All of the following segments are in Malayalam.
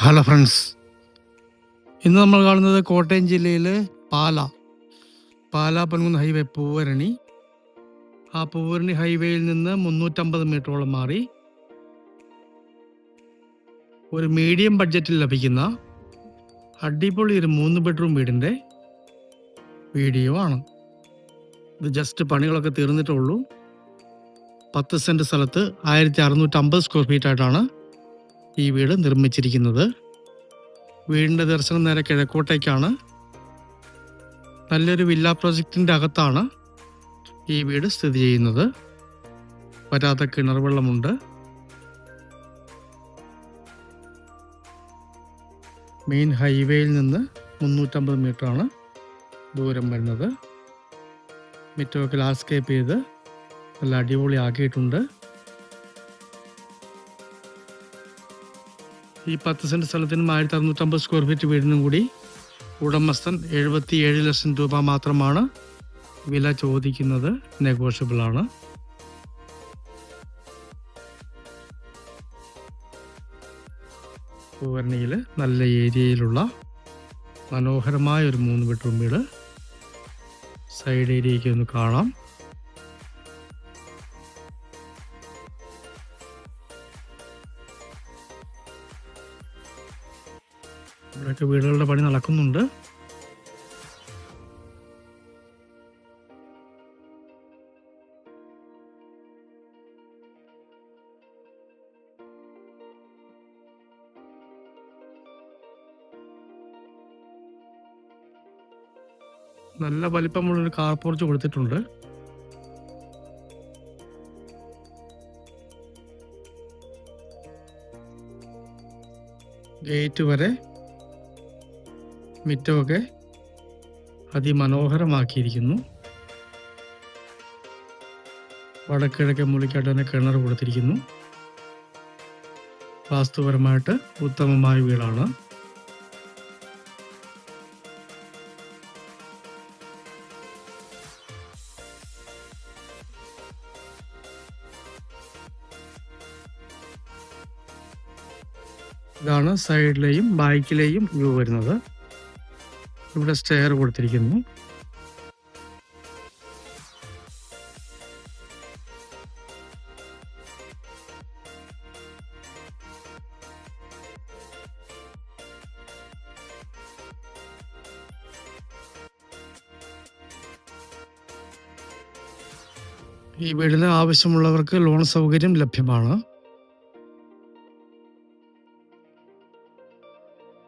ഹലോ ഫ്രണ്ട്സ്, ഇന്ന് നമ്മൾ കാണുന്നത് കോട്ടയം ജില്ലയിലെ പാല പൊൻകുന്ന് ഹൈവേ പൂവരണി. ആ പൂവരണി ഹൈവേയിൽ നിന്ന് 350 മീറ്ററോളം മാറി ഒരു മീഡിയം ബഡ്ജറ്റിൽ ലഭിക്കുന്ന അടിപൊളി ഒരു 3 ബെഡ്റൂം വീടിൻ്റെ വീഡിയോ ആണ്. ഇത് ജസ്റ്റ് പണികളൊക്കെ തീർന്നിട്ടുള്ളൂ. 10 സെൻറ്റ് സ്ഥലത്ത് 1650 സ്ക്വയർ ഫീറ്റ് ആയിട്ടാണ് ഈ വീട് നിർമ്മിച്ചിരിക്കുന്നത്. വീടിൻ്റെ ദർശനം നേരെ കിഴക്കോട്ടേക്കാണ്. നല്ലൊരു വില്ല പ്രോജക്റ്റിൻ്റെ അകത്താണ് ഈ വീട് സ്ഥിതി ചെയ്യുന്നത്. വരാത്ത കിണർ വെള്ളമുണ്ട്. മെയിൻ ഹൈവേയിൽ നിന്ന് 350 മീറ്ററാണ് ദൂരം വരുന്നത്. മുറ്റമൊക്കെ ലാൻഡ്സ്കേപ്പ് ചെയ്ത് നല്ല അടിപൊളി ആക്കിയിട്ടുണ്ട്. ഈ 10 സെൻറ്റ് സ്ഥലത്തിനും 1650 സ്ക്വയർ ഫീറ്റ് വീടിനും കൂടി ഉടമസ്ഥൻ 77 ലക്ഷം രൂപ മാത്രമാണ് വില ചോദിക്കുന്നത്. നെഗോഷ്യബിൾ ആണ്. പൂവരണിയിൽ നല്ല ഏരിയയിലുള്ള മനോഹരമായ ഒരു 3 ബെഡ്റൂം വീട്. സൈഡ് ഏരിയയ്ക്ക് ഒന്ന് കാണാം. ഇവിടെയൊക്കെ വീടുകളുടെ പണി നടക്കുന്നുണ്ട്. നല്ല വലിപ്പമുള്ളൊരു കാർ പോർച്ച് കൊടുത്തിട്ടുണ്ട്. ഗേറ്റ് വരെ മുറ്റമൊക്കെ അതിമനോഹരമാക്കിയിരിക്കുന്നു. വടക്കിഴക്കേ മൂലയ്ക്കായിട്ട് തന്നെ കിണർ കൊടുത്തിരിക്കുന്നു. വാസ്തുപരമായിട്ട് ഉത്തമമായ വീടാണ്. ഇതാണ് സൈഡിലെയും ബാക്കിലെയും വ്യൂ വരുന്നത്. ഇവിടെ സ്റ്റെയർ കൊടുത്തിരിക്കുന്നു. ഈ വീടിന് ആവശ്യമുള്ളവർക്ക് ലോൺ സൗകര്യം ലഭ്യമാണ്.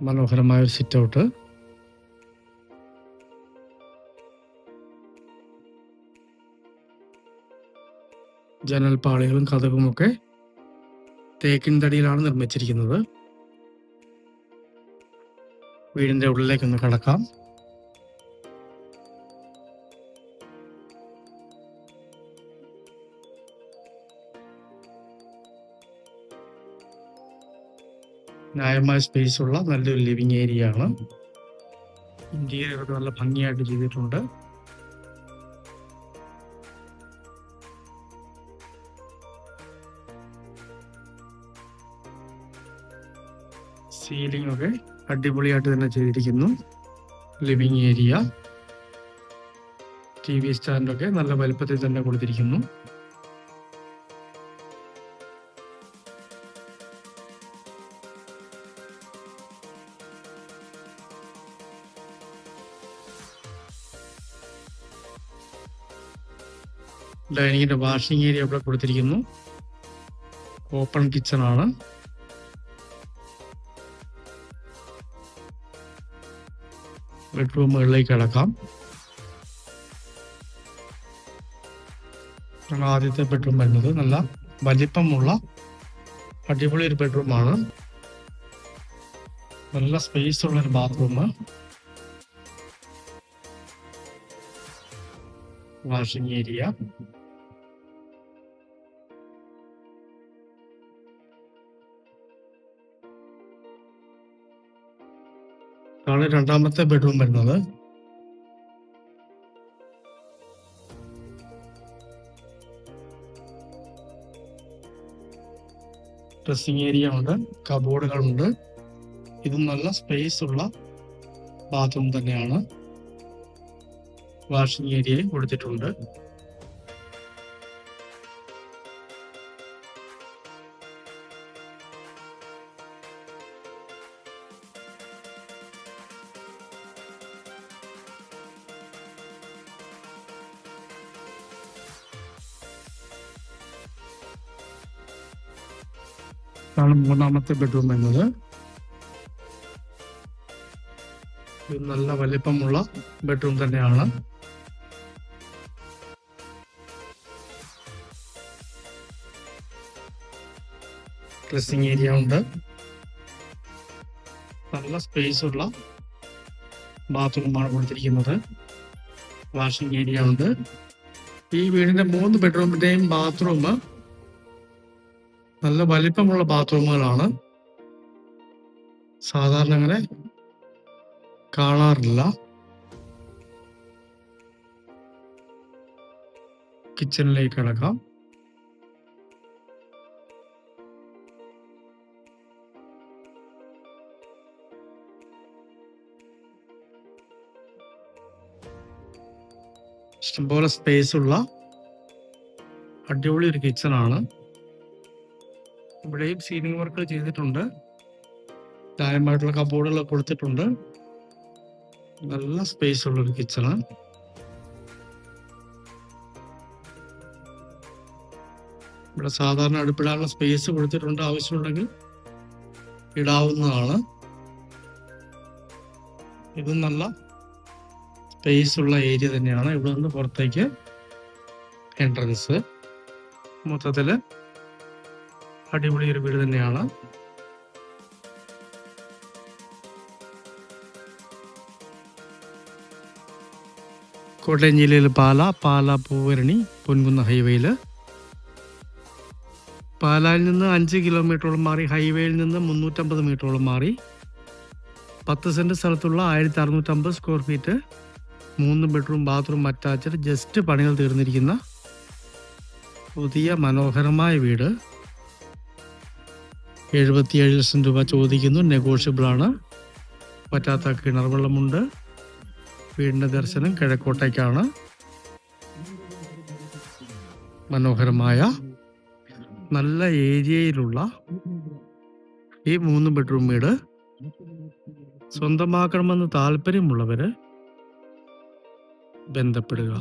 മനോഹരമായ ഒരു സിറ്റ് ഔട്ട്. ജനൽപ്പാളികളും കതകുമൊക്കെ തേക്കിൻ തടിയിലാണ് നിർമ്മിച്ചിരിക്കുന്നത്. വീടിൻ്റെ ഉള്ളിലേക്കൊന്ന് കടക്കാം. ന്യായമായ സ്പേസ് ഉള്ള നല്ലൊരു ലിവിങ് ഏരിയ ആണ്. ഇന്റീരിയർ ഒക്കെ നല്ല ഭംഗിയായിട്ട് ചെയ്തിട്ടുണ്ട്. സീലിംഗ് ഒക്കെ അടിപൊളിയായിട്ട് തന്നെ ചെയ്തിരിക്കുന്നു. ലിവിങ് ഏരിയ, TV സ്റ്റാൻഡൊക്കെ നല്ല വലുപ്പത്തിൽ തന്നെ കൊടുത്തിരിക്കുന്നു. ഡൈനിങ്ങിന്റെ വാഷിംഗ് ഏരിയ ഇവിടെ കൊടുത്തിരിക്കുന്നു. ഓപ്പൺ കിച്ചൺ ആണ്. ബെഡ്റൂമുകളിലേക്ക് കിടക്കാം. ആദ്യത്തെ ബെഡ്റൂം വരുന്നത് നല്ല വലിപ്പമുള്ള അടിപൊളി ഒരു ബെഡ്റൂമാണ്. നല്ല സ്പേസ് ഉള്ള ഒരു ബാത്റൂം, വാഷിംഗ് ഏരിയ. ആണ് രണ്ടാമത്തെ ബെഡ്റൂം വരുന്നത്. ഡ്രസ്സിംഗ് ഏരിയ ഉണ്ട്, കബോർഡുകളുണ്ട്, ഇത് നല്ല സ്പേസ് ഉള്ള ബാത്റൂം തന്നെയാണ്. വാഷിംഗ് ഏരിയയും കൊടുത്തിട്ടുണ്ട്. ഇതാണ് മൂന്നാമത്തെ ബെഡ്റൂം എന്നത്. ഇത് നല്ല വലിപ്പമുള്ള ബെഡ്റൂം തന്നെയാണ്. ഡ്രസ്സിംഗ് ഏരിയ ഉണ്ട്. നല്ല സ്പേസ് ഉള്ള ബാത്റൂമാണ് കൊടുത്തിരിക്കുന്നത്. വാഷിംഗ് ഏരിയ ഉണ്ട്. ഈ വീടിന്റെ 3 ബെഡ്റൂമിന്റെയും ബാത്റൂം നല്ല വലിപ്പമുള്ള ബാത്റൂമുകളാണ്. സാധാരണ അങ്ങനെ കാണാറില്ല. കിച്ചണിലേക്ക് കിടക്കാം. ഇഷ്ടംപോലെ സ്പേസ് ഉള്ള അടിപൊളി ഒരു കിച്ചണാണ്. ഇവിടെയും സീലിംഗ് വർക്ക് ചെയ്തിട്ടുണ്ട്. ന്യായമായിട്ടുള്ള കബോർഡുകൾ കൊടുത്തിട്ടുണ്ട്. നല്ല സ്പേസ് ഉള്ള ഒരു കിച്ചണ്. ഇവിടെ സാധാരണ അടുപ്പിടാനുള്ള സ്പേസ് കൊടുത്തിട്ടുണ്ട്. ആവശ്യമുണ്ടെങ്കിൽ ഇടാവുന്നതാണ്. ഇത് നല്ല സ്പേസ് ഉള്ള ഏരിയ തന്നെയാണ്. ഇവിടെ നിന്ന് പുറത്തേക്ക് എൻട്രൻസ്. മൊത്തത്തില് അടിപൊളി ഒരു വീട് തന്നെയാണ്. കോട്ടയം ജില്ലയിൽ പാല പൂവരണി പൊൻകുന്ന ഹൈവേയിൽ, പാലായിൽ നിന്ന് 5 കിലോമീറ്ററോളം മാറി, ഹൈവേയിൽ നിന്ന് 350 മീറ്ററോളം മാറി 10 സെന്റ് സ്ഥലത്തുള്ള 1650 square feet 3 bedroom bathroom attached just പണികൾ തീർന്നിരിക്കുന്ന പുതിയ മനോഹരമായ വീട്. 77 ലക്ഷം രൂപ ചോദിക്കുന്നു. നെഗോഷ്യബിൾ ആണ്. പറ്റാത്ത കിണർ വെള്ളമുണ്ട്. വീടിന്റെ ദർശനം കിഴക്കോട്ടേക്കാണ്. മനോഹരമായ നല്ല ഏരിയയിലുള്ള ഈ 3 ബെഡ്റൂം വീട് സ്വന്തമാക്കണമെന്ന് താല്പര്യമുള്ളവര് ബന്ധപ്പെടുക.